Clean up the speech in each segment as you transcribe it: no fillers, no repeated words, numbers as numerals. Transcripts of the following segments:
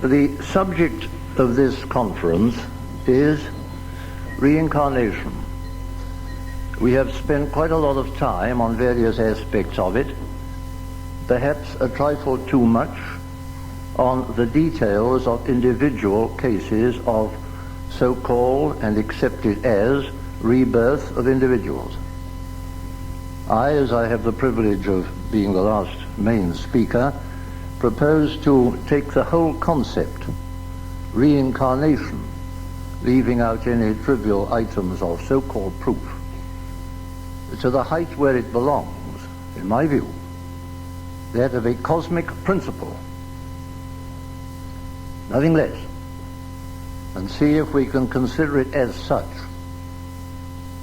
The subject of this conference is reincarnation. We have spent quite a lot of time on various aspects of it, perhaps a trifle too much on the details of individual cases of so-called and accepted as rebirth of individuals. I, as I have the privilege of being the last main speaker, propose to take the whole concept, reincarnation, leaving out any trivial items of so-called proof, to the height where it belongs, in my view, that of a cosmic principle, nothing less, and see if we can consider it as such,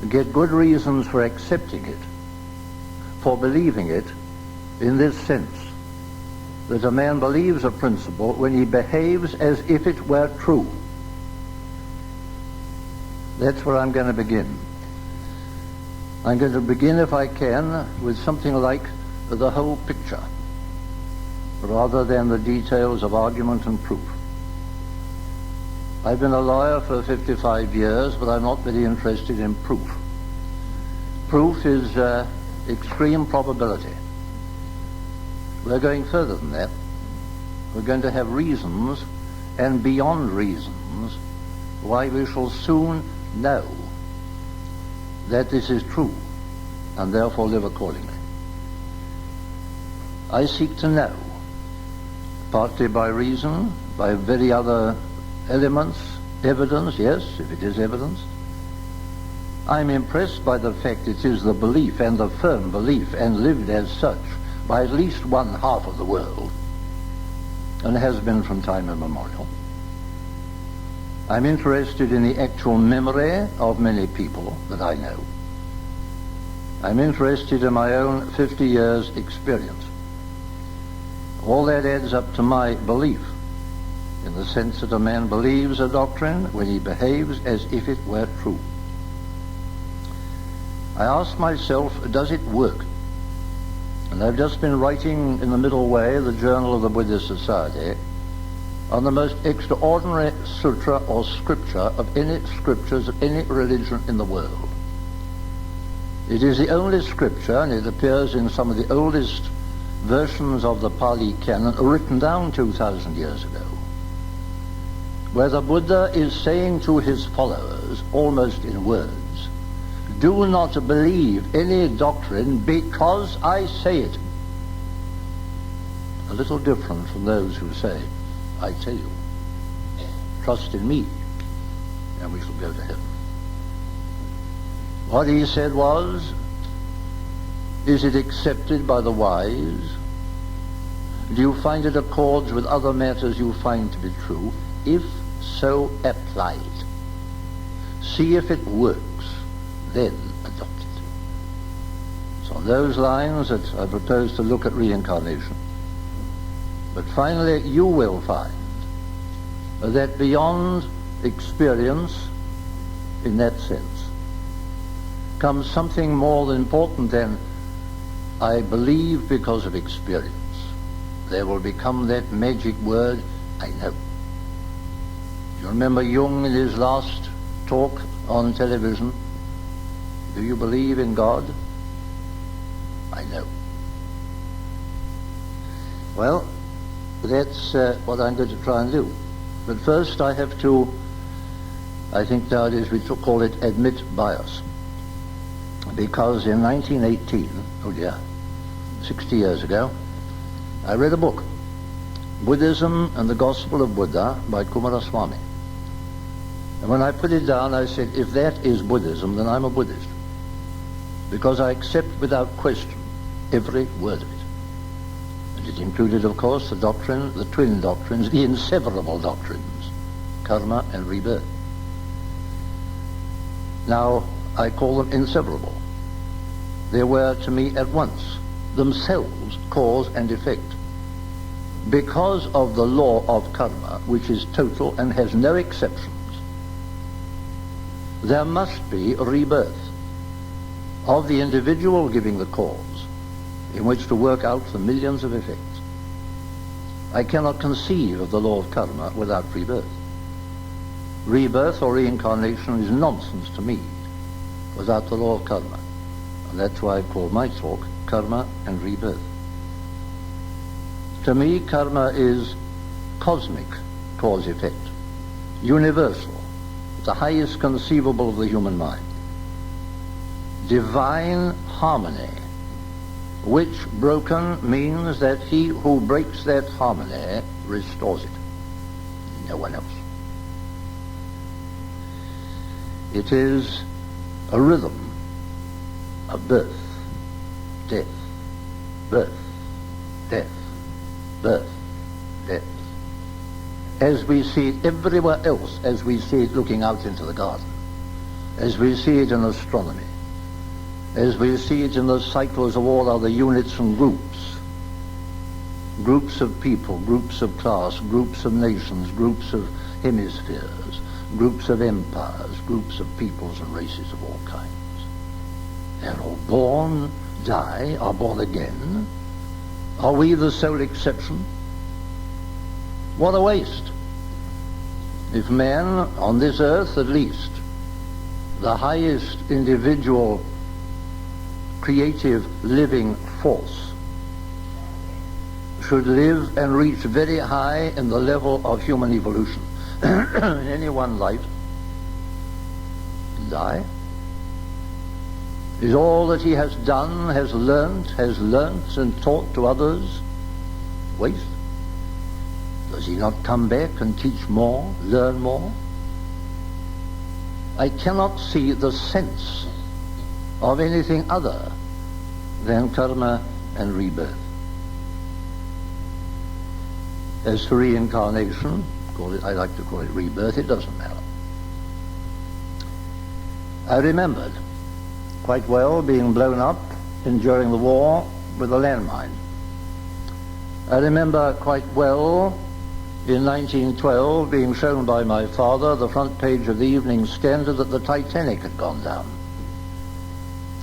get good reasons for accepting it, for believing it, in this sense, that a man believes a principle when he behaves as if it were true. That's where I'm going to begin. I'm going to begin, if I can, with something like the whole picture, rather than the details of argument and proof. I've been a lawyer for 55 years, but I'm not very interested in proof. Proof is extreme probability. We're going further than that. We're going to have reasons, and beyond reasons, why we shall soon know that this is true, and therefore live accordingly. I seek to know, partly by reason, by very other elements, evidence, yes, if it is evidence. I'm impressed by the fact it is the belief, and the firm belief, and lived as such, by at least one half of the world, and has been from time immemorial. I'm interested in the actual memory of many people that I know. I'm interested in my own 50 years' experience. All that adds up to my belief, in the sense that a man believes a doctrine when he behaves as if it were true. I ask myself, does it work? And I've just been writing in the middle way, the Journal of the Buddhist Society, on the most extraordinary sutra or scripture of any scriptures of any religion in the world. It is the only scripture, and it appears in some of the oldest versions of the Pali Canon, written down 2,000 years ago, where the Buddha is saying to his followers, almost in words, do not believe any doctrine because I say it. A little different from those who say, I tell you, trust in me, and we shall go to heaven. What he said was, is it accepted by the wise? Do you find it accords with other matters you find to be true? If so, apply it. See if it works, then adopt it. So on those lines that I propose to look at reincarnation. But finally, you will find that beyond experience, in that sense, comes something more important than I believe because of experience. There will become that magic word, I know. Do you remember Jung in his last talk on television? Do you believe in God? I know. Well, that's what I'm going to try and do. But first I have to, I think nowadays we call it admit bias. Because in 1918, oh dear, 60 years ago, I read a book, Buddhism and the Gospel of Buddha by Coomaraswamy. And when I put it down, I said, if that is Buddhism, then I'm a Buddhist. Because I accept without question every word of it. And it included, of course, the doctrine, the twin doctrines, the inseparable doctrines, karma and rebirth. Now, I call them inseparable. They were, to me, at once, themselves cause and effect. Because of the law of karma, which is total and has no exceptions, there must be a rebirth of the individual giving the cause, in which to work out the millions of effects. I cannot conceive of the law of karma without rebirth. Rebirth or reincarnation is nonsense to me without the law of karma. And that's why I call my talk Karma and Rebirth. To me, karma is cosmic cause-effect, universal, the highest conceivable of the human mind. Divine harmony, which broken means that he who breaks that harmony restores it. No one else. It is a rhythm of birth, death, birth, death, birth, death. As we see it everywhere else, as we see it looking out into the garden, as we see it in astronomy, as we see it in the cycles of all other units and groups, groups of people, groups of class, groups of nations, groups of hemispheres, groups of empires, groups of peoples and races of all kinds. They're all born, die, are born again. Are we the sole exception? What a waste. If man, on this earth at least, the highest individual creative living force, should live and reach very high in the level of human evolution in any one life, die, is all that he has done, has learnt and taught to others waste? Does he not come back and teach more, learn more? I cannot see the sense of anything other than karma and rebirth. As for reincarnation, I like to call it rebirth, it doesn't matter. I remembered quite well being blown up during the war with a landmine. I remember quite well in 1912 being shown by my father the front page of the Evening Standard that the Titanic had gone down.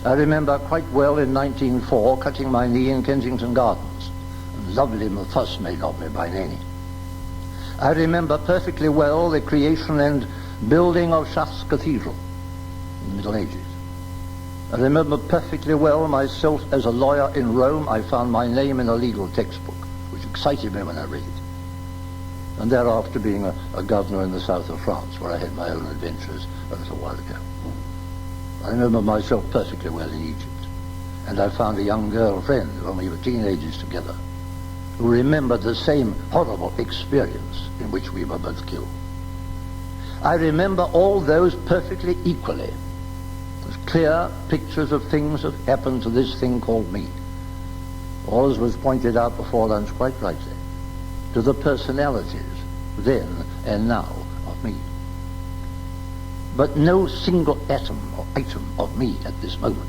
I remember quite well in 1904 cutting my knee in Kensington Gardens, and lovely fuss made of me by Nanny. I remember perfectly well the creation and building of Chartres Cathedral in the Middle Ages. I remember perfectly well myself as a lawyer in Rome. I found my name in a legal textbook, which excited me when I read it. And thereafter being a governor in the south of France, where I had my own adventures a little while ago. I remember myself perfectly well in Egypt. And I found a young girl friend when we were teenagers together, who remembered the same horrible experience in which we were both killed. I remember all those perfectly equally, as clear pictures of things that happened to this thing called me. All as was pointed out before lunch quite rightly, to the personalities then and now of me. But no single atom or item of me at this moment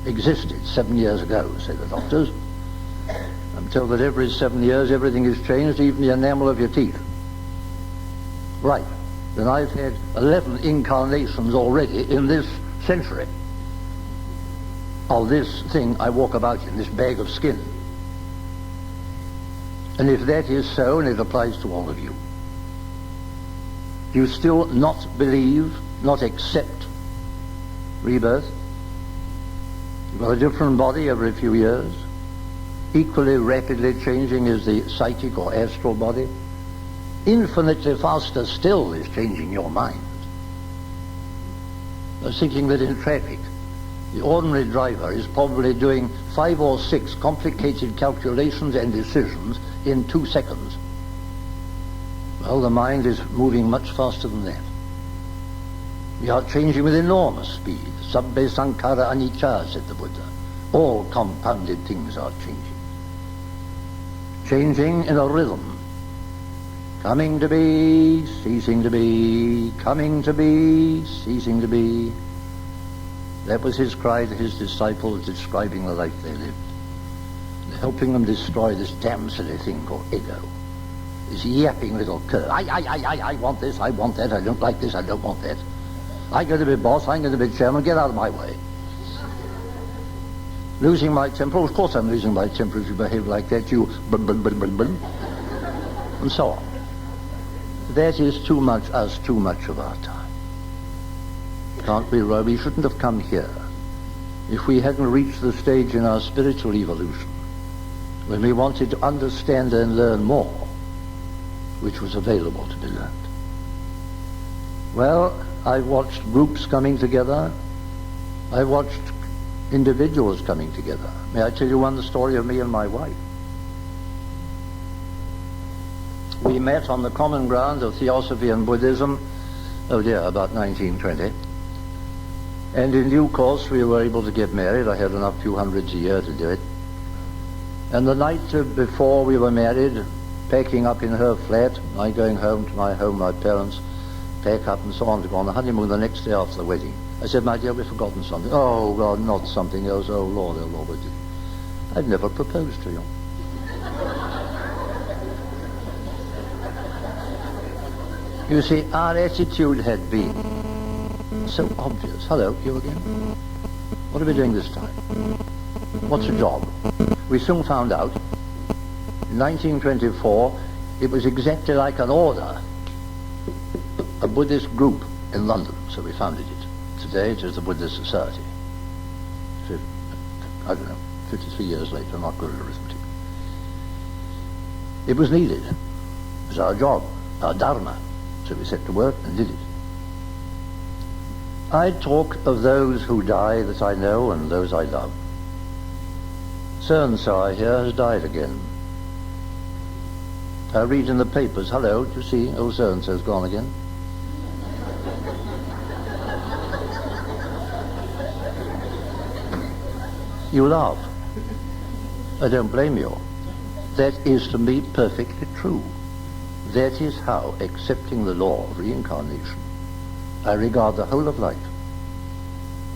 existed 7 years ago, say the doctors. I'm told that every 7 years everything is changed, even the enamel of your teeth. Right, then I've had 11 incarnations already in this century of this thing I walk about in, this bag of skin. And if that is so, and it applies to all of you, you still not believe, not accept rebirth? You've got a different body every few years. Equally rapidly changing is the psychic or astral body. Infinitely faster still is changing your mind. I was thinking that in traffic, the ordinary driver is probably doing 5 or 6 complicated calculations and decisions in 2 seconds. Well, the mind is moving much faster than that. We are changing with enormous speed. Sabbe sankhara anicca, said the Buddha. All compounded things are changing. Changing in a rhythm. Coming to be, ceasing to be, coming to be, ceasing to be. That was his cry to his disciples, describing the life they lived. Helping them destroy this damn silly thing called ego. This yapping little cur. I want this, I want that, I don't like this, I don't want that. I'm going to be boss, I'm going to be chairman, get out of my way. Losing my temper, of course I'm losing my temper if you behave like that, you and so on. That is too much us, too much of our time. Can't we, Roy? We shouldn't have come here if we hadn't reached the stage in our spiritual evolution when we wanted to understand and learn more, which was available to be learned. Well, I watched groups coming together. I watched individuals coming together. May I tell you one story of me and my wife? We met on the common ground of Theosophy and Buddhism, about 1920. And in due course we were able to get married. I had enough few hundreds a year to do it. And the night before we were married, packing up in her flat, I going home to my home, my parents, pack up and so on to go on the honeymoon the next day after the wedding. I said, my dear, we've forgotten something. Oh, God, not something else. Oh, Lord, what did I've never proposed to you. You see, our attitude had been so obvious. Hello, you again? What are we doing this time? What's the job? We soon found out, in 1924, it was exactly like an order, a Buddhist group in London, so we founded it. Today it is the Buddhist Society. I don't know, 53 years later, I'm not good at arithmetic. It was needed. It was our job, our dharma. So we set to work and did it. I talk of those who die that I know and those I love. So-and-so, I hear, has died again. I read in the papers, hello, do you see, old so-and-so's gone again. You laugh. I don't blame you. That is to me perfectly true. That is how, accepting the law of reincarnation, I regard the whole of life,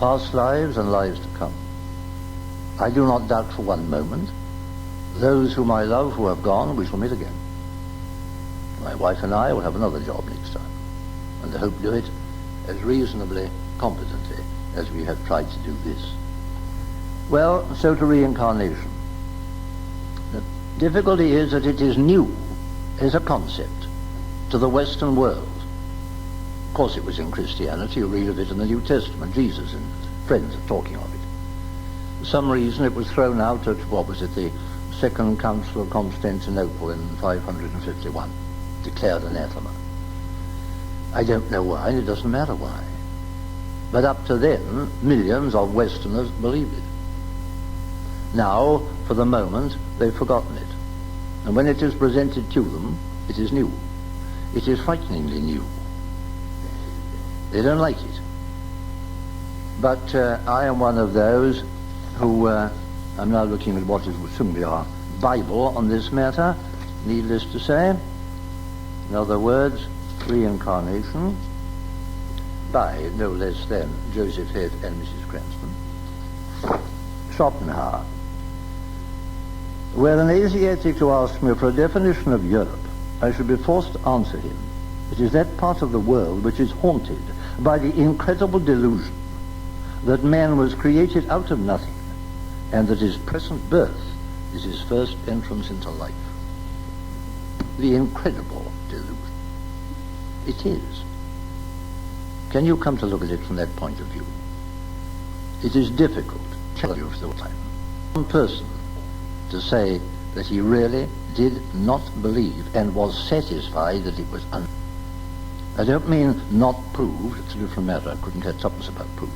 past lives and lives to come. I do not doubt for one moment those whom I love who have gone, we shall meet again. My wife and I will have another job next time, and I hope to do it as reasonably competently as we have tried to do this. Well, so to reincarnation. The difficulty is that it is new as a concept to the Western world. Of course it was in Christianity. You read of it in the New Testament. Jesus and friends are talking of it. For some reason it was thrown out at, the Second Council of Constantinople in 551, declared anathema. I don't know why, and it doesn't matter why. But up to then, millions of Westerners believed it. Now, for the moment, they've forgotten it. And when it is presented to them, it is new. It is frighteningly new. They don't like it. But I am one of those who, I'm now looking at what will soon be our Bible on this matter, needless to say. In other words, reincarnation by no less than Joseph Head and Mrs. Cranston. Schopenhauer. Were an Asiatic to ask me for a definition of Europe, I should be forced to answer him. It is that part of the world which is haunted by the incredible delusion that man was created out of nothing, and that his present birth is his first entrance into life. The incredible delusion. It is. Can you come to look at it from that point of view? It is difficult to tell you for the time. One person to say that he really did not believe and was satisfied that it was I don't mean not proved, it's a different matter, I couldn't care tuppence about proof.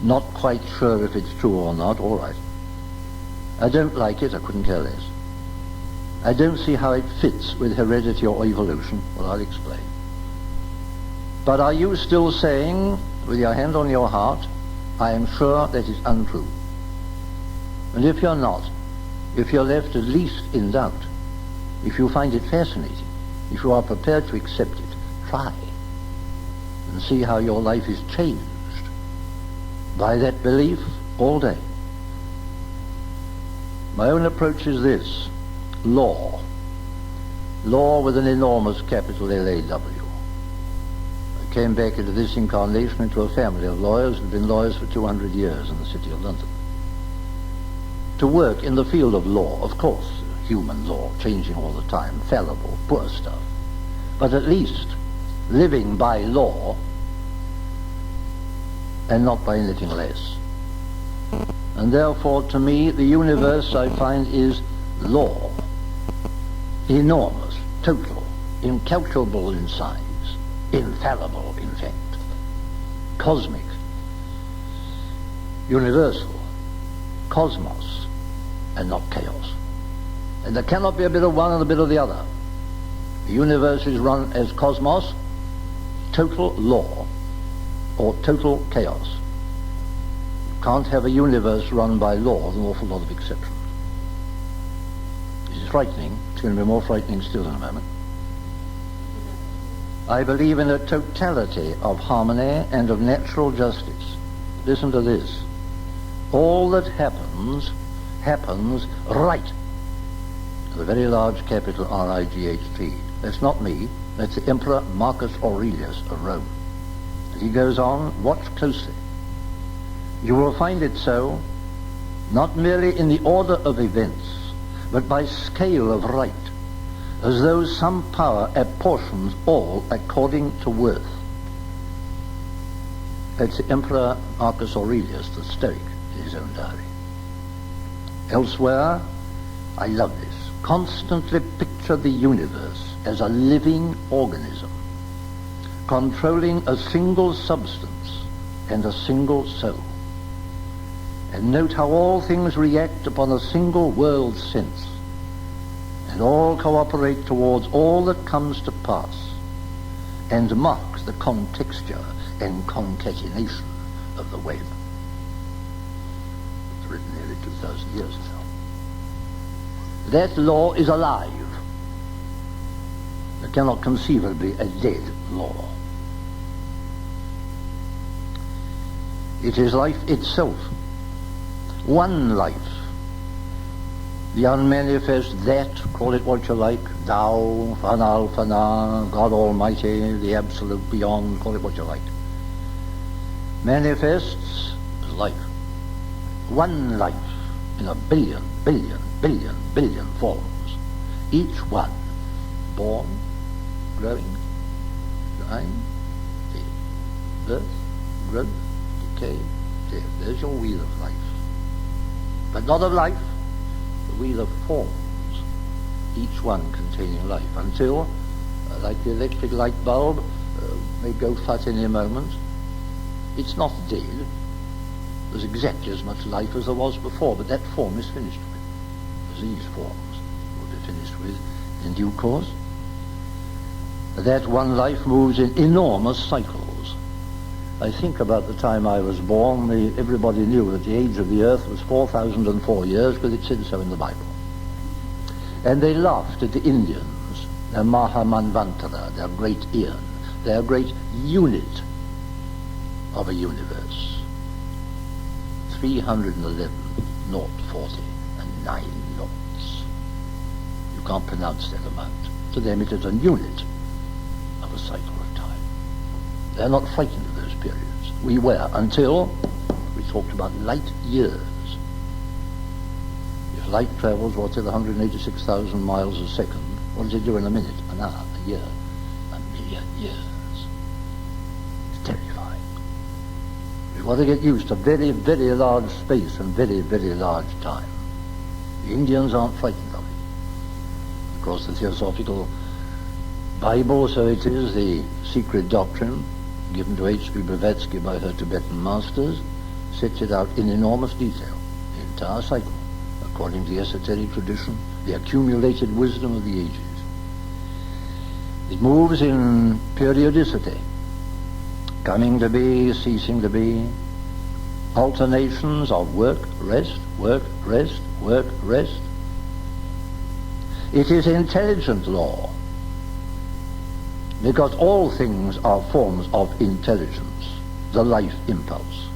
Not quite sure if it's true or not, all right. I don't like it, I couldn't care less. I don't see how it fits with heredity or evolution, well, I'll explain. But are you still saying, with your hand on your heart, I am sure that is untrue? And if you're not, if you're left at least in doubt, if you find it fascinating, if you are prepared to accept it, try and see how your life is changed by that belief all day. My own approach is this: law. Law with an enormous capital L-A-W. I came back into this incarnation into a family of lawyers who've been lawyers for 200 years in the city of London. To work in the field of law, of course, human law, changing all the time, fallible, poor stuff. But at least living by law and not by anything less. And therefore, to me, the universe, I find, is law. Enormous, total, incalculable in size, infallible, in fact, cosmic, universal, cosmos, and not chaos. And there cannot be a bit of one and a bit of the other. The universe is run as cosmos, total law, or total chaos. You can't have a universe run by law with an awful lot of exceptions. This is frightening. It's going to be more frightening still in a moment. I believe in a totality of harmony and of natural justice. Listen to this. All that happens, happens right. With a very large capital R-I-G-H-T. That's not me. That's the Emperor Marcus Aurelius of Rome. As he goes on, watch closely. You will find it so, not merely in the order of events, but by scale of right, as though some power apportions all according to worth. That's the Emperor Marcus Aurelius, the Stoic, in his own diary. Elsewhere, I love this. Constantly picture the universe as a living organism, controlling a single substance and a single soul. And note how all things react upon a single world sense, and all cooperate towards all that comes to pass, and mark the contexture and concatenation of the web. It's written nearly 2,000 years now. That law is alive. There cannot conceivably be a dead law. It is life itself. One life. The unmanifest that, call it what you like, Thou, Fanal, Fana, God Almighty, the Absolute Beyond, call it what you like. Manifests as life. One life in a billion forms, each one born, growing, dying, dead, birth, growth, decay, death. There's your wheel of life. But not of life, the wheel of forms, each one containing life, until, like the electric light bulb, may go fat any moment, it's not dead. There's exactly as much life as there was before, but that form is finished with, as these forms will be finished with in due course. That one life moves in enormous cycles. I think about the time I was born, everybody knew that the age of the earth was 4,004 years, because it said so in the Bible. And they laughed at the Indians, their Mahamanvantara, their great eon, their great unit of a universe. 311, 040, and 9 noughts. You can't pronounce that amount. To them it is a unit of a cycle of time. They're not frightened of those periods. We were, until we talked about light years. If light travels, what's it, 186,000 miles a second, what does it do in a minute, an hour, a year, a million years? It's terrifying. You've got to get used to very, very large space and very, very large time. The Indians aren't frightened of it. Of course, the Theosophical Bible, so it is, the secret doctrine given to H.P. Blavatsky by her Tibetan masters, sets it out in enormous detail, the entire cycle, according to the esoteric tradition, the accumulated wisdom of the ages. It moves in periodicity, coming to be, ceasing to be, alternations of work, rest, work, rest, work, rest. It is intelligent law, because all things are forms of intelligence, the life impulse.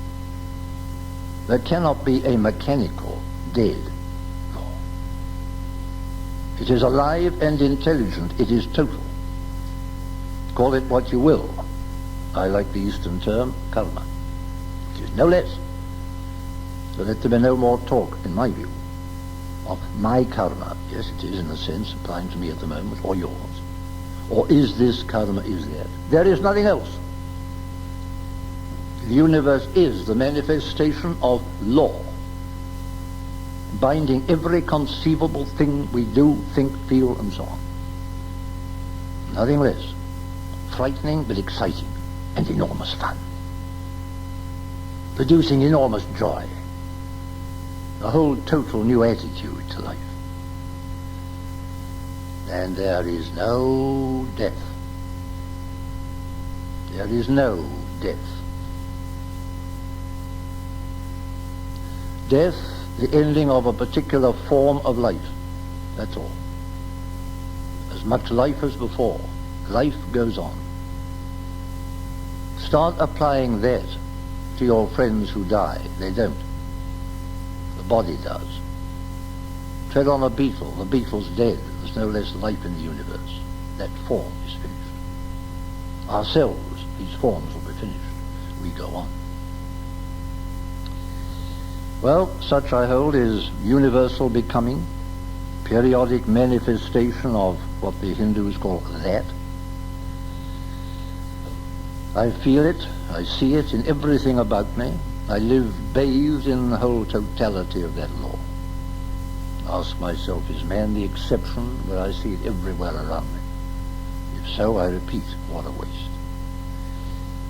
There cannot be a mechanical, dead law. It is alive and intelligent. It is total. Call it what you will. I like the Eastern term, karma. It is no less. So let there be no more talk, in my view, of my karma. Yes, it is in a sense applying to me at the moment, or yours. Or is this karma, is that? There is nothing else. The universe is the manifestation of law, binding every conceivable thing we do, think, feel, and so on. Nothing less. Frightening but exciting and enormous fun. Producing enormous joy. A whole total new attitude to life. And there is no death. There is no death. Death, the ending of a particular form of life. That's all. As much life as before. Life goes on. Start applying that to your friends who die. They don't. The body does. Tread on a beetle. The beetle's dead. There's no less life in the universe. That form is finished. Ourselves, these forms will be finished. We go on. Well, such I hold is universal becoming, periodic manifestation of what the Hindus call that. I feel it, I see it in everything about me. I live bathed in the whole totality of that law. Ask myself, is man the exception where I see it everywhere around me? If so, I repeat, what a waste.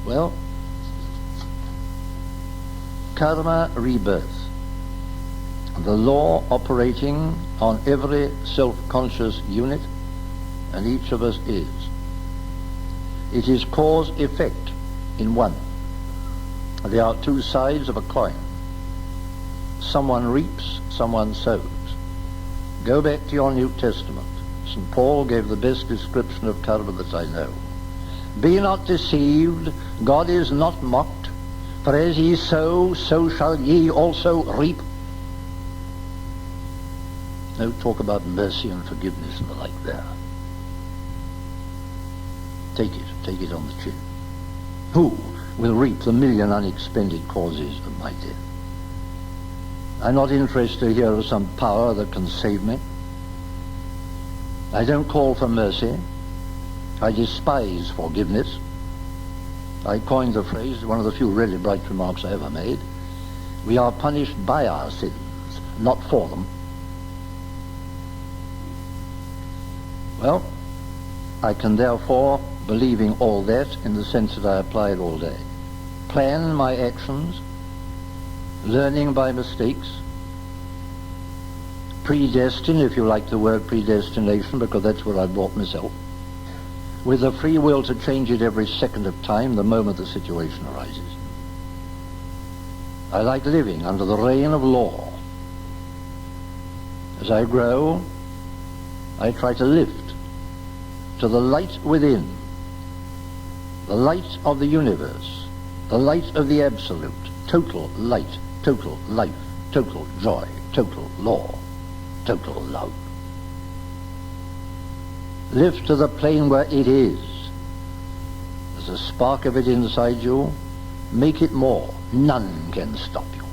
Well, karma, rebirth. The law operating on every self-conscious unit, and each of us is. It is cause-effect in one. There are two sides of a coin. Someone reaps, someone sows. Go back to your New Testament. St. Paul gave the best description of karma that I know. Be not deceived, God is not mocked, for as ye sow, so shall ye also reap. No talk about mercy and forgiveness and the like there. Take it on the chin. Who will reap the million unexpended causes of my death? I'm not interested to hear of some power that can save me. I don't call for mercy. I despise forgiveness. I coined the phrase, one of the few really bright remarks I ever made. We are punished by our sins, not for them. Well, I can therefore, believing all that in the sense that I apply it all day, plan my actions, learning by mistakes, predestine, if you like the word predestination, because that's what I brought myself, with the free will to change it every second of time the moment the situation arises. I like living under the reign of law. As I grow, I try to lift to the light within, the light of the universe, the light of the absolute, total light, total life, total joy, total law, total love. Lift to the plane where it is. There's a spark of it inside you. Make it more. None can stop you.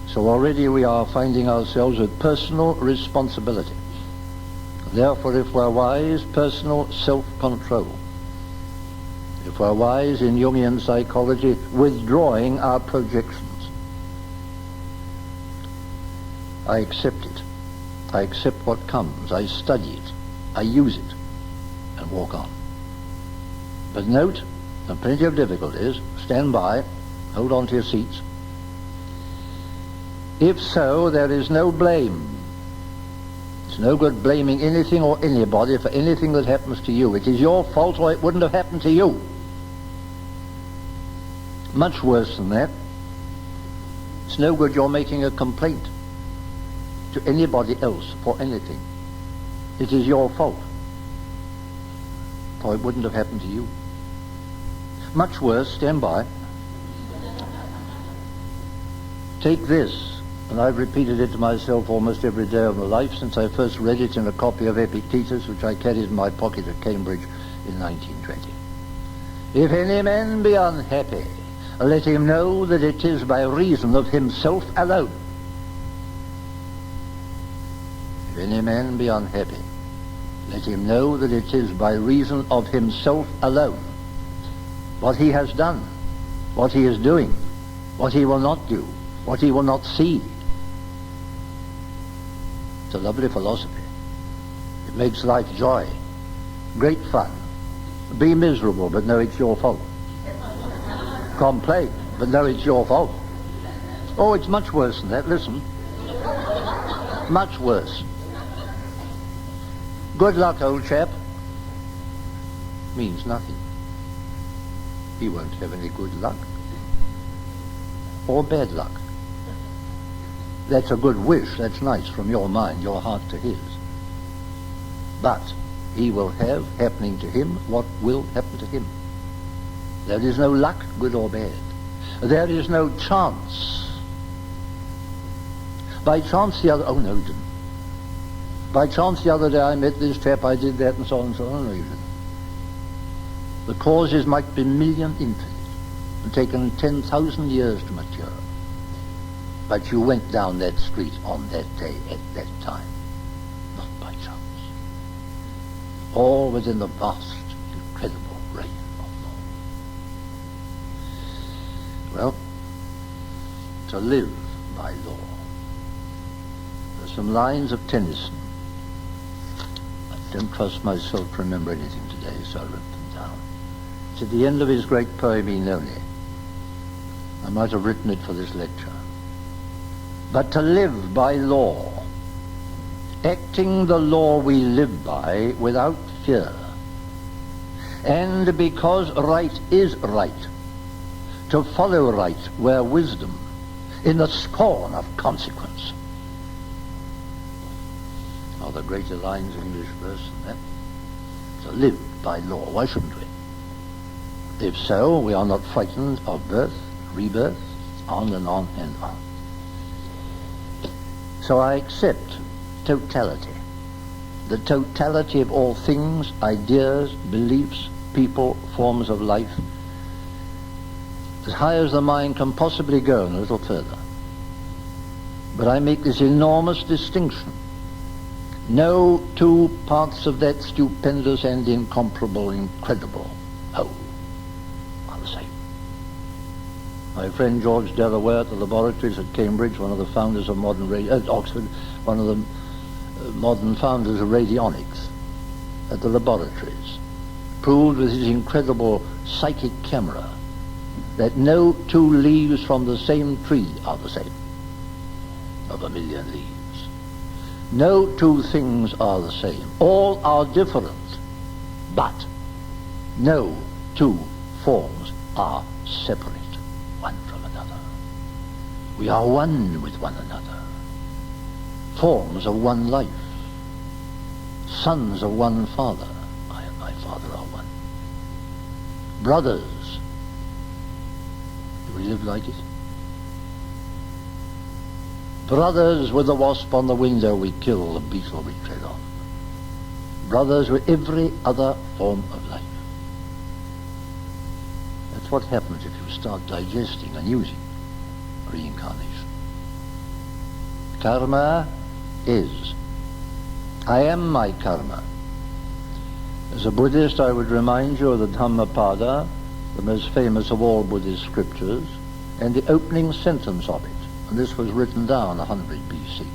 So already we are finding ourselves with personal responsibility. Therefore, if we're wise, personal self-control. If we're wise in Jungian psychology, withdrawing our projections. I accept it. I accept what comes. I study it. I use it. And walk on. But note, there are plenty of difficulties. Stand by. Hold on to your seats. If so, there is no blame. It's no good blaming anything or anybody for anything that happens to you. It is your fault or it wouldn't have happened to you. Much worse than that. It's no good you're making a complaint to anybody else for anything. It is your fault, or it wouldn't have happened to you. Much worse, stand by. Take this. And I've repeated it to myself almost every day of my life since I first read it in a copy of Epictetus, which I carried in my pocket at Cambridge in 1920. If any man be unhappy, let him know that it is by reason of himself alone. If any man be unhappy, let him know that it is by reason of himself alone. What he has done, what he is doing, what he will not do, what he will not see. It's a lovely philosophy. It makes life joy, great fun. Be miserable, but know it's your fault. Complain, but know it's your fault. Oh, it's much worse than that. Listen. Much worse. Good luck, old chap, means nothing. He won't have any good luck. Or bad luck. That's a good wish, that's nice, from your mind, your heart to his. But he will have happening to him what will happen to him. There is no luck, good or bad. There is no chance. By chance the other... Oh, no, you didn't. By chance the other day I met this chap, I did that, and so on and so on. No, you didn't. The causes might be million infinite and taken 10,000 years to mature. But you went down that street on that day at that time. Not by chance. All within the vast, incredible reign of law. Well, to live by law. There's some lines of Tennyson. I don't trust myself to remember anything today, so I wrote them down. It's at the end of his great poem, Enone. I might have written it for this lecture. But to live by law, acting the law we live by without fear, and because right is right, to follow right where wisdom, in the scorn of consequence. Are there greater lines of English verse than that? To live by law, why shouldn't we? If so, we are not frightened of birth, rebirth, on and on and on. So I accept totality, the totality of all things, ideas, beliefs, people, forms of life, as high as the mind can possibly go and a little further. But I make this enormous distinction. No two parts of that stupendous and incomparable, incredible whole are the same. My friend George Delaware at the laboratories at Cambridge, one of the founders of modern at Oxford, one of the modern founders of radionics at the laboratories, proved with his incredible psychic camera that no two leaves from the same tree are the same, of a million leaves. No two things are the same. All are different, but no two forms are separate one from another. We are one with one another, forms of one life, sons of one Father. I and my Father are one. Brothers. Do we live like it? Brothers with the wasp on the window we kill, the beetle we tread on. Brothers with every other form of life. That's what happens if you start digesting and using reincarnation. Karma is. I am my karma. As a Buddhist, I would remind you of the Dhammapada, the most famous of all Buddhist scriptures, and the opening sentence of it. And this was written down 100 BC.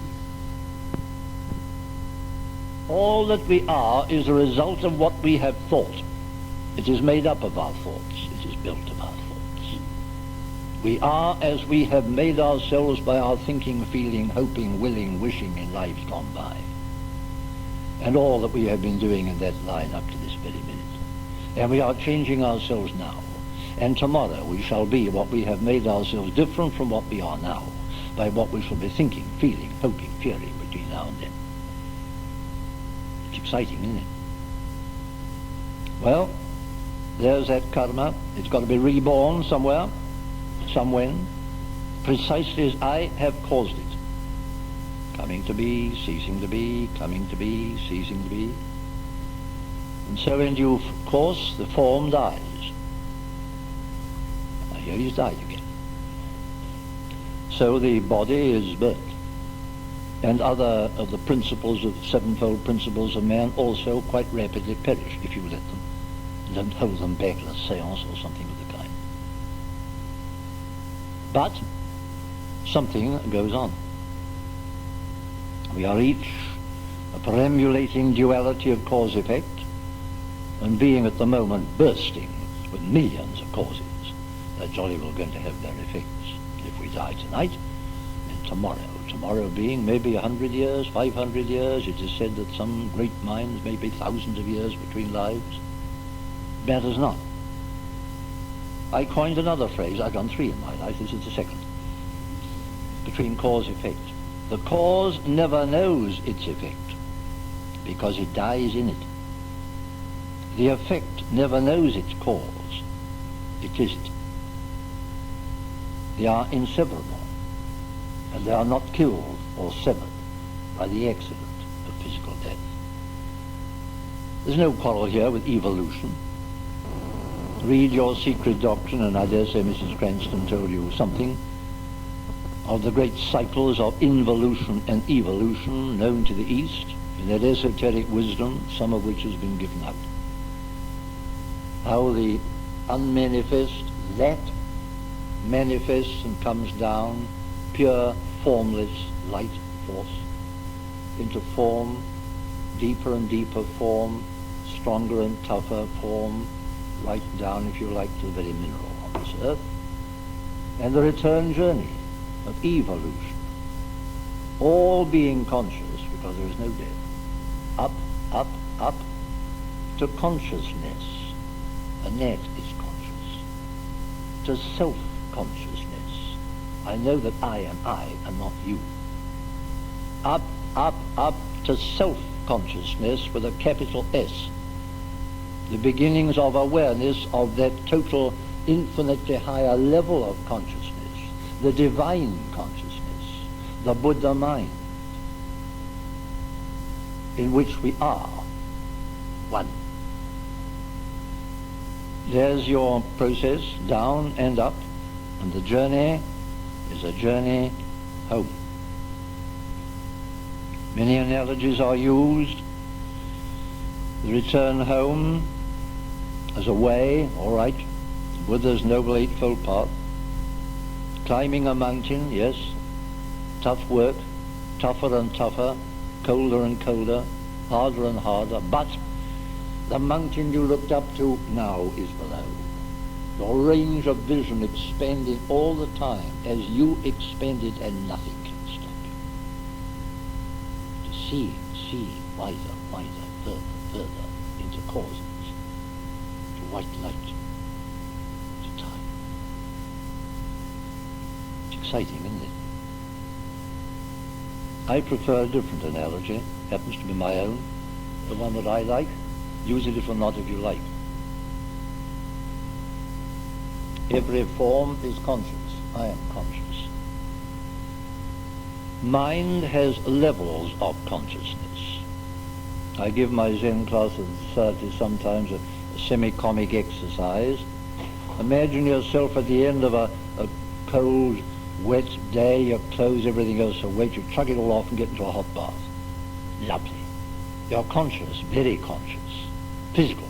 All that we are is a result of what we have thought. It is made up of our thoughts. It is built of our thoughts. We are as we have made ourselves by our thinking, feeling, hoping, willing, wishing in lives gone by. And all that we have been doing in that line up to this very minute. And we are changing ourselves now. And tomorrow we shall be what we have made ourselves different from what we are now, by what we shall be thinking, feeling, hoping, fearing between now and then. It's exciting, isn't it? Well, there's that karma. It's got to be reborn somewhere, somewhen, precisely as I have caused it. Coming to be, ceasing to be, coming to be, ceasing to be. And so in due course the form dies. Here he's died again. So the body is birthed. and other of the principles of sevenfold principles of man also quite rapidly perish if you let them. Don't hold them back in a seance or something of the kind. But something goes on. We are each a perambulating duality of cause-effect, and being at the moment bursting with millions of causes, they're jolly well going to have their effects. If we die tonight, then tomorrow being maybe 100 years, 500 years, it is said that some great minds may be thousands of years between lives. Matters not. I coined another phrase. I've done three in my life. This is the second. Between cause-effect. The cause never knows its effect because it dies in it. The effect never knows its cause. It is it. They are inseparable, and they are not killed or severed by the accident of physical death. There's no quarrel here with evolution. Read your secret doctrine, and I dare say Mrs. Cranston told you something of the great cycles of involution and evolution known to the East in that esoteric wisdom, some of which has been given out. How the unmanifest, that manifests and comes down, pure, formless light force, into form, deeper and deeper form, stronger and tougher form, right down, if you like, to the very mineral on this earth, and the return journey of evolution, all being conscious because there is no death, up, up, up to consciousness, and that is conscious, to self-consciousness. I know that I am I and not you. Up, up, up to self-consciousness with a capital S, the beginnings of awareness of that total, infinitely higher level of consciousness, the divine consciousness, the Buddha mind, in which we are one. There's your process, down and up, and the journey is a journey home. Many analogies are used. The return home as a way, all right, Buddha's Noble Eightfold Path. Climbing a mountain, yes, tough work, tougher and tougher, colder and colder, harder and harder, but the mountain you looked up to now is below. Your range of vision expanding all the time as you expand it, and nothing can stop you. To see, wider, further, into causes, to white light, to time. It's exciting, isn't it? I prefer a different analogy, happens to be my own, the one that I like. Use it or not if you like. Every form is conscious. I am conscious. Mind has levels of consciousness. I give my Zen class of society sometimes a semi-comic exercise. Imagine yourself at the end of a cold, wet day, your clothes, everything else are wet, you chuck it all off and get into a hot bath. Lovely. You're conscious, very conscious, physical.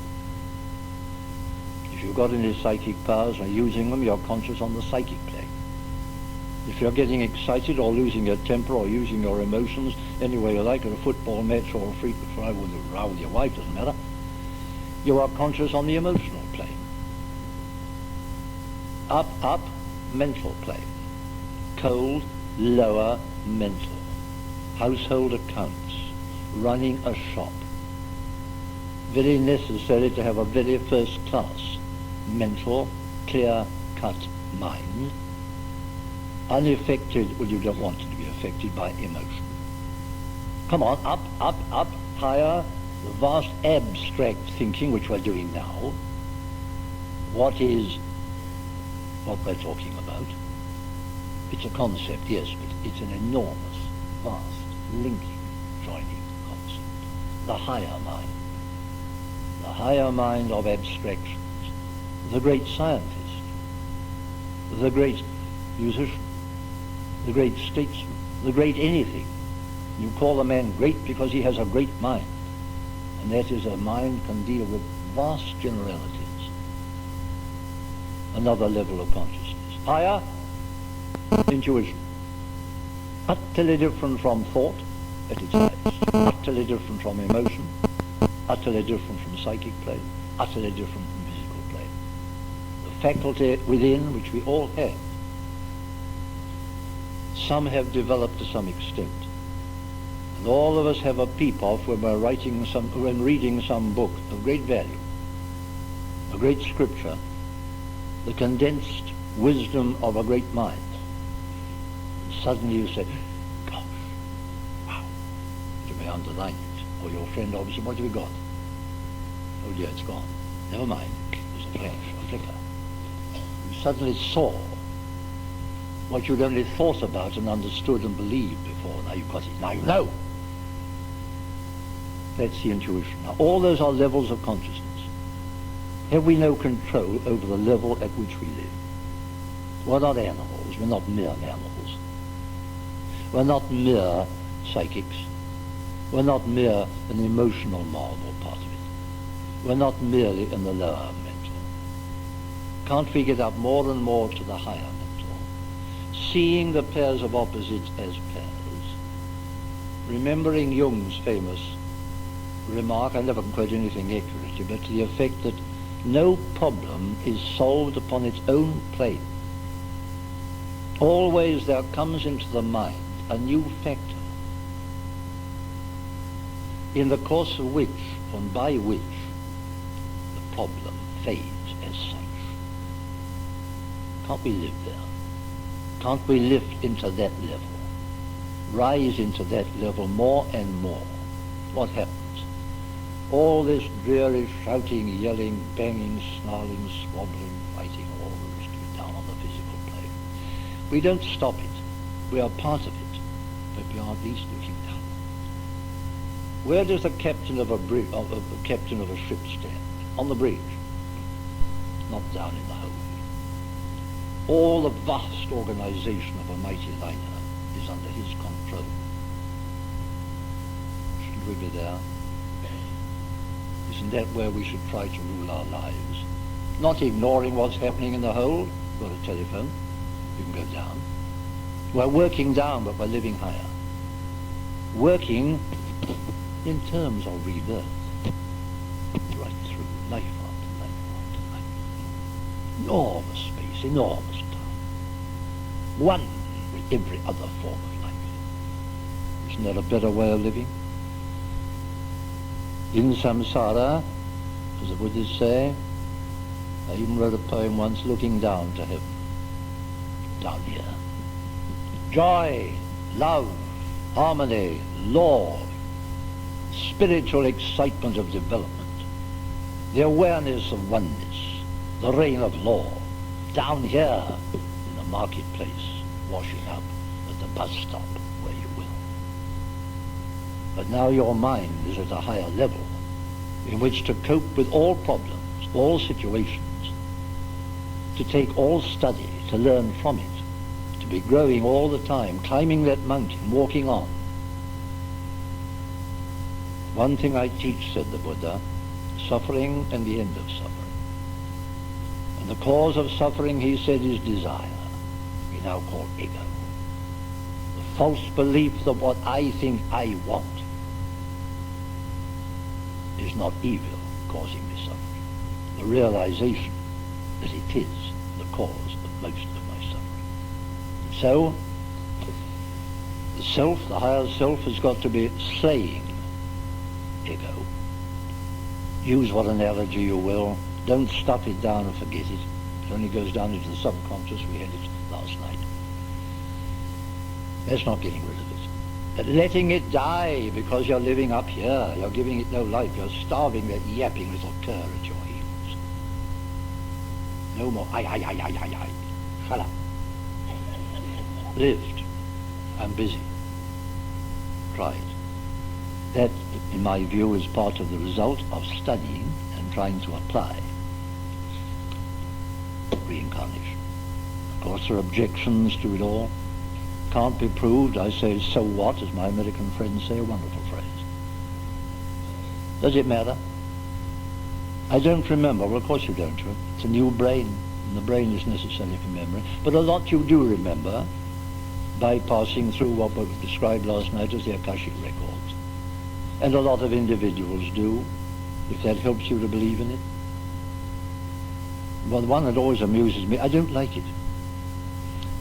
If you've got any psychic powers and are using them, you're conscious on the psychic plane. If you're getting excited or losing your temper or using your emotions any way you like at a football match or a frequent fry with a row with your wife, doesn't matter, you are conscious on the emotional plane. Up, mental plane. Cold, lower, mental. Household accounts. Running a shop. Very necessary to have a very first class mental, clear-cut mind, unaffected, well, you don't want it to be affected by emotion. Come on, up, higher, the vast abstract thinking which we're doing now. What is what we're talking about? It's a concept, yes, but it's an enormous, vast, linking, joining concept. The higher mind of abstractions, the great scientist, the great musician, the great statesman, the great anything, You call a man great because he has a great mind. And that is, a mind can deal with vast generalities. Another level of consciousness. Higher, intuition. Utterly different from thought at its highest. Utterly different from emotion. Utterly different from psychic plane. Utterly different from physical plane. The faculty within which we all have. Some have developed to some extent. And all of us have a peep-off when we're reading some book of great value, a great scripture, the condensed wisdom of a great mind. And suddenly you say, gosh, wow. You may underline it. Or your friend obviously, what have you got? Oh dear, it's gone. Never mind. There's a flash, a flicker. You suddenly saw what you'd only thought about and understood and believed before. Now you've got it. Now you know. That's the intuition. Now all those are levels of consciousness. Have we no control over the level at which we live? We're not animals. We're not mere mammals. We're not mere psychics. We're not mere an emotional marble part of it. We're not merely in the lower mental. Can't we get up more and more to the higher mental? Seeing the pairs of opposites as pairs. Remembering Jung's famous remark, I never can quote anything accurately, but to the effect that no problem is solved upon its own plane. Always there comes into the mind a new factor, in the course of which, and by which, the problem fades as such. Can't we live there? Can't we lift into that level? Rise into that level more and more? What happens? All this dreary shouting, yelling, banging, snarling, squabbling, fighting, all the rest of it down on the physical plane. We don't stop it. We are part of it, but we are at least looking down. Where does the captain of a captain of a ship stand? On the bridge, not down in the hold. All the vast organization of a mighty liner is under his control. Shouldn't we be there? Isn't that where we should try to rule our lives? Not ignoring what's happening in the hold. We've got a telephone. You can go down. We're working down, but we're living higher. Working in terms of rebirth. Right through, life after life after life. Enormous space, enormous time. One with every other form of life. Isn't that a better way of living? In samsara, as the Buddhists say, I even wrote a poem once looking down to heaven. Down here. Joy, love, harmony, law, spiritual excitement of development, the awareness of oneness, the reign of law, down here in the marketplace, washing up at the bus stop where you will. But now your mind is at a higher level in which to cope with all problems, all situations, to take all study, to learn from it, to be growing all the time, climbing that mountain, walking on. One thing I teach, said the Buddha, suffering and the end of suffering. And the cause of suffering, he said, is desire, we now call ego. The false belief that what I think I want is not evil causing me suffering. The realization that it is the cause of most of my suffering. So, the self, the higher self, has got to be slaying ego. Use what analogy you will. Don't stuff it down and forget it. It only goes down into the subconscious. We had it last night. That's not getting rid of it. But letting it die because you're living up here, you're giving it no life, you're starving that yapping little cur at your heels. No more, I. Shut up. Lived. I'm busy. Try it. That, in my view, is part of the result of studying and trying to apply reincarnation. Of course, there are objections to it all. Can't be proved. I say, so what, as my American friends say, a wonderful phrase. Does it matter? I don't remember. Well, of course you don't. It's a new brain, and the brain is necessary for memory. But a lot you do remember by passing through what was described last night as the Akashic records. And a lot of individuals do, if that helps you to believe in it. Well, the one that always amuses me, I don't like it.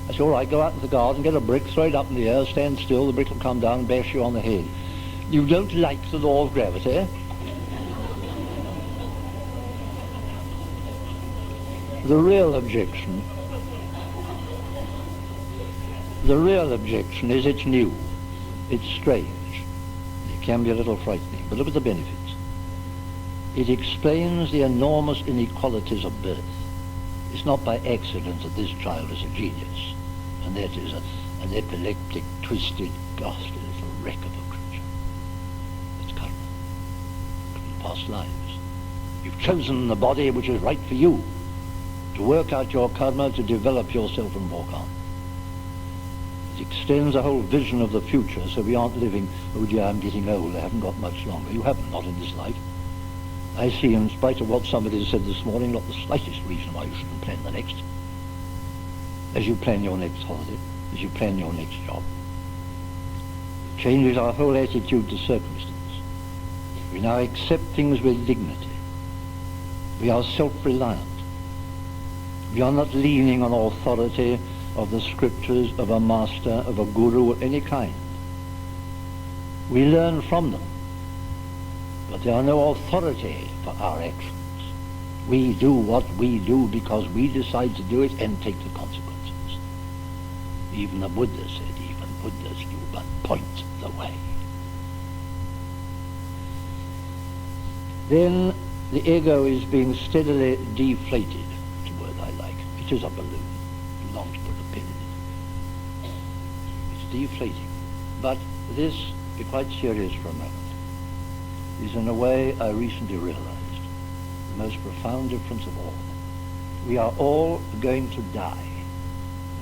I say, all right, go out in the garden, get a brick, throw it up in the air, stand still, the brick will come down and bash you on the head. You don't like the law of gravity? The real objection is it's new, it's strange, it can be a little frightening, but look at the benefits. It explains the enormous inequalities of birth. It's not by accident that this child is a genius, and that is an epileptic, twisted, ghastly little wreck of a creature. It's karma, from past lives. You've chosen the body which is right for you, to work out your karma, to develop yourself and walk on. It extends a whole vision of the future, so we aren't living, oh dear, I'm getting old, I haven't got much longer. You haven't, not in this life. I see, in spite of what somebody said this morning, not the slightest reason why you shouldn't plan the next. As you plan your next holiday, as you plan your next job. It changes our whole attitude to circumstance. We now accept things with dignity. We are self-reliant. We are not leaning on authority of the scriptures, of a master, of a guru of any kind. We learn from them, but they are no authority for our actions. We do what we do because we decide to do it and take the consequences. Even the Buddha said, even Buddhas do but point the way. Then the ego is being steadily deflated. It's a word I like. It is a balloon. You long to put a pin in it. It's deflating. But this, be quite serious for a moment, is in a way I recently realized the most profound difference of all. We are all going to die,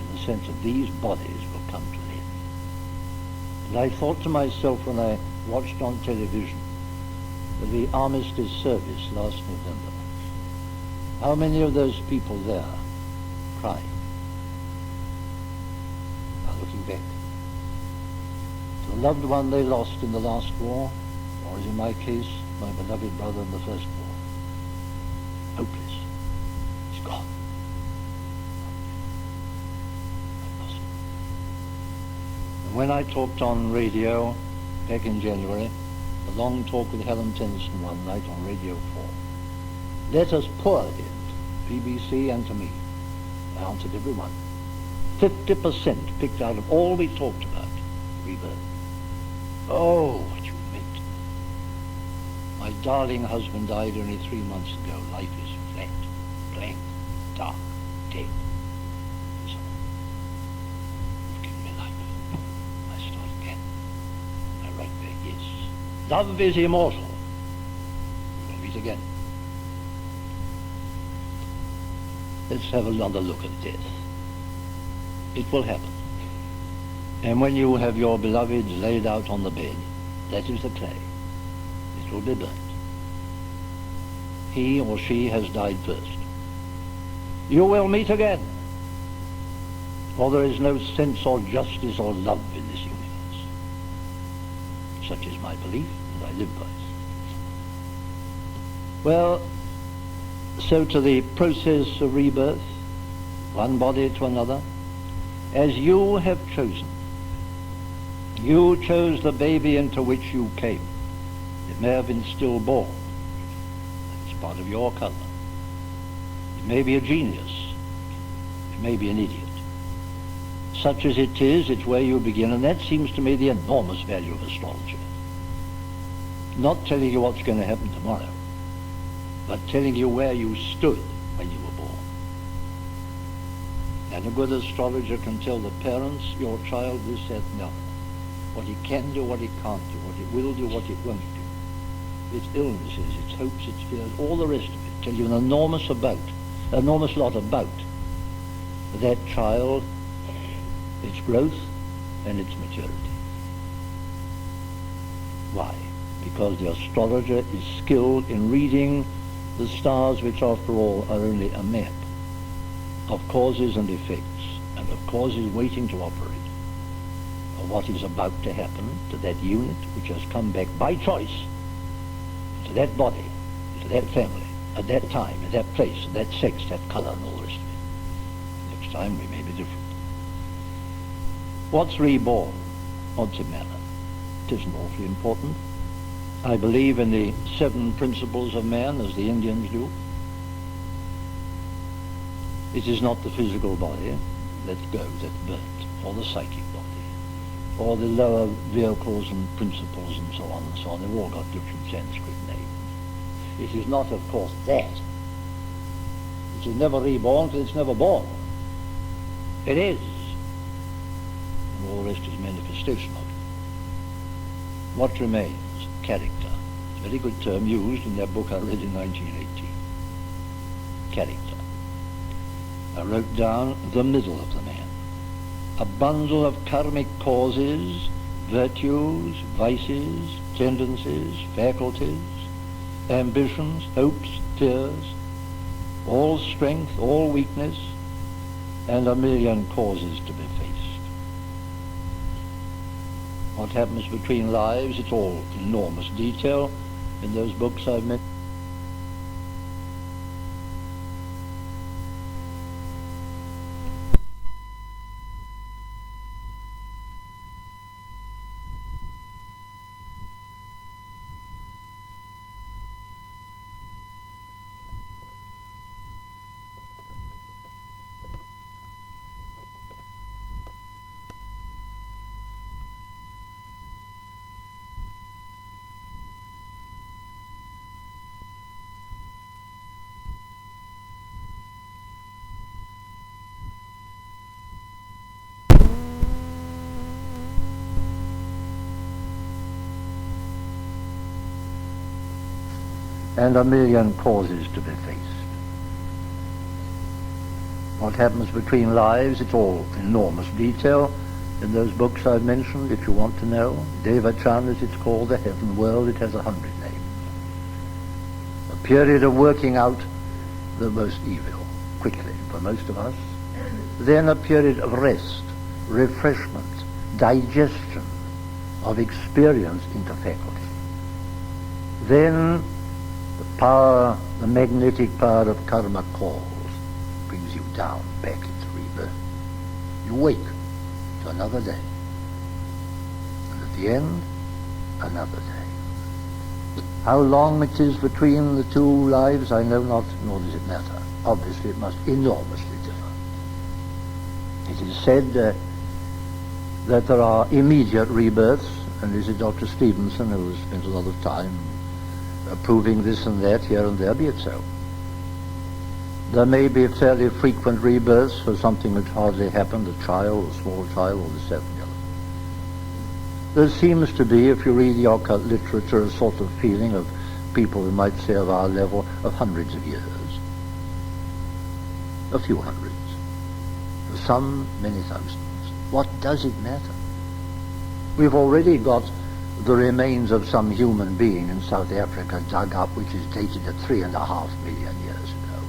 in the sense that these bodies will come to an end. And I thought to myself when I watched on television the armistice service last November, how many of those people there cried? Now looking back, the loved one they lost in the last war, or as in my case, my beloved brother in the first war. Hopeless. He's gone. I lost him. And when I talked on radio back in January, a long talk with Helen Tennyson one night on Radio 4, let us pour it in, BBC and to me. I answered every one. 50% picked out of all we talked about, rebirth. Oh, what you meant. My darling husband died only 3 months ago. Life is flat, blank, dark, dead. So, you've given me life. I start again. I write back, yes. Love is immortal. We'll meet again. Let's have another look at death. It will happen. And when you have your beloved laid out on the bed, that is the clay. It will be burnt. He or she has died first. You will meet again. For there is no sense or justice or love in this universe. Such is my belief, and I live by it. Well, so to the process of rebirth, one body to another, as you have chosen. You chose the baby into which you came. It may have been stillborn. It's part of your karma. It may be a genius. It may be an idiot. Such as it is, it's where you begin, and that seems to me the enormous value of astrology. Not telling you what's going to happen tomorrow, but telling you where you stood when you were born. And a good astrologer can tell the parents, your child, this, that, and the other. What he can do, what he can't do, what it will do, what it won't do. Its illnesses, its hopes, its fears, all the rest of it. Tell you an enormous lot about that child, its growth, and its maturity. Why? Because the astrologer is skilled in reading the stars, which after all are only a map of causes and effects, and of causes waiting to operate, of what is about to happen to that unit which has come back by choice, to that body, to that family, at that time, at that place, that sex, that colour, and all the rest of it. Next time we may be different. What's reborn? What's it matter? It isn't awfully important. I believe in the 7 principles of man, as the Indians do. It is not the physical body that goes, that's burnt, or the psychic body, or the lower vehicles and principles and so on and so on. They've all got different Sanskrit names. It is not, of course, that. It is never reborn till it's never born. It is. And all the rest is manifestation of it. What remains? Character. It's a very good term used in that book I read in 1918. Character. I wrote down the middle of the man. A bundle of karmic causes, virtues, vices, tendencies, faculties, ambitions, hopes, fears, all strength, all weakness, and a million causes to be faced. What happens between lives, it's all enormous detail in those books I've mentioned. And a million causes to be faced. What happens between lives, it's all enormous detail in those books I've mentioned, if you want to know. Devachan, as it's called, the heaven world, it has 100 names. A period of working out the most evil, quickly, for most of us. Then a period of rest, refreshment, digestion of experience into faculty. Then the power, the magnetic power of karma calls, brings you down, back into rebirth. You wake to another day. And at the end, another day. How long it is between the two lives, I know not, nor does it matter. Obviously, it must enormously differ. It is said that there are immediate rebirths, and this is Dr. Stevenson, who has spent a lot of time proving this and that here and there, be it so. There may be fairly frequent rebirths for something which hardly happened, a child, a small child, or this, that, and the other. There seems to be, if you read the occult literature, a sort of feeling of people who might say of our level of hundreds of years. A few hundreds. For some, many thousands. What does it matter? We've already got the remains of some human being in South Africa dug up, which is dated at 3.5 million years ago.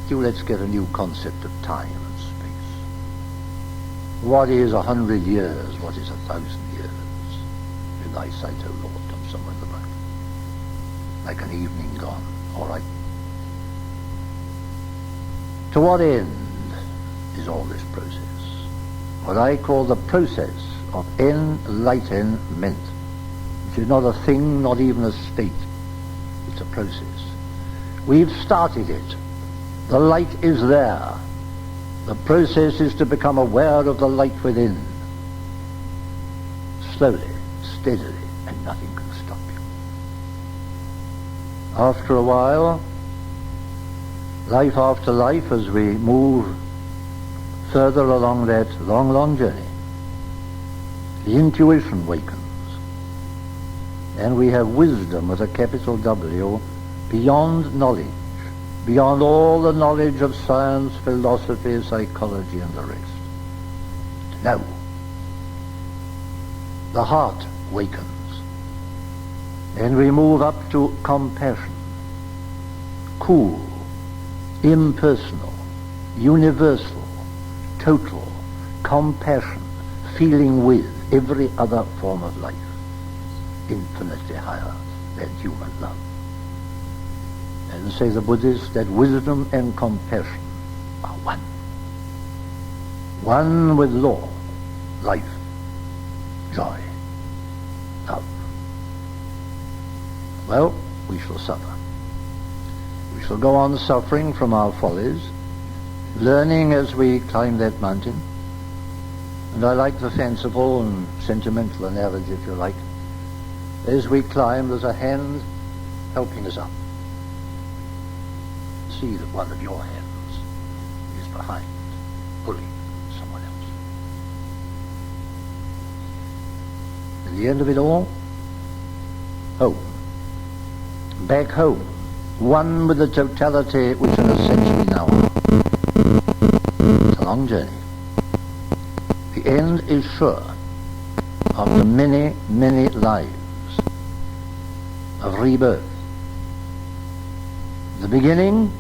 So let's get a new concept of time and space. What is 100 years? What is 1,000 years? In thy sight, O Lord, I'm somewhere in the back. Like an evening gone, all right. To what end is all this process? What I call the process of enlightenment, which is not a thing, not even a state. It's a process. We've started it. The light is there. The process is to become aware of the light within. Slowly, steadily, and nothing can stop you. After a while, life after life, as we move further along that long, long journey, the intuition wakens, and we have wisdom with a capital W beyond knowledge, beyond all the knowledge of science, philosophy, psychology, and the rest. No. The heart wakens. And we move up to compassion. Cool, impersonal, universal, total, compassion, feeling with every other form of life, infinitely higher than human love. And say the Buddhists that wisdom and compassion are one. One with law, life, joy, love. Well, we shall suffer. We shall go on suffering from our follies, learning as we climb that mountain. And I like the fanciful and sentimental analogy, if you like. As we climb, there's a hand helping us up. See that one of your hands is behind, pulling someone else. At the end of it all, home. Back home, one with the totality which in a sense we now are. It's a long journey. The end is sure after many, many lives of rebirth. The beginning,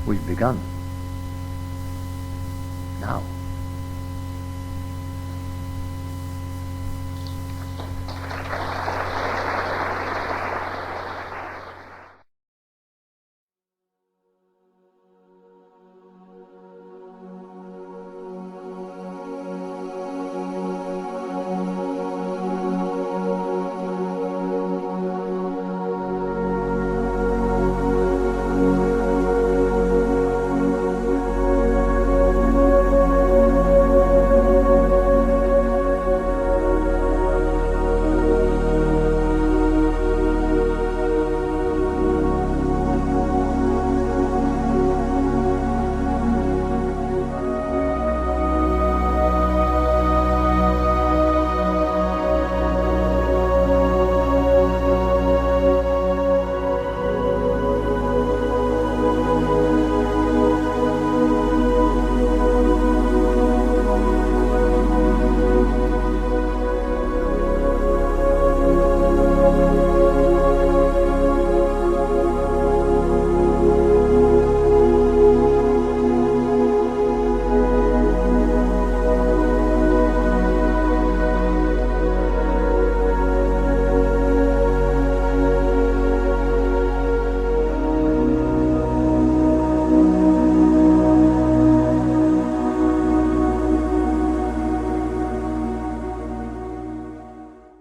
we've begun. Now.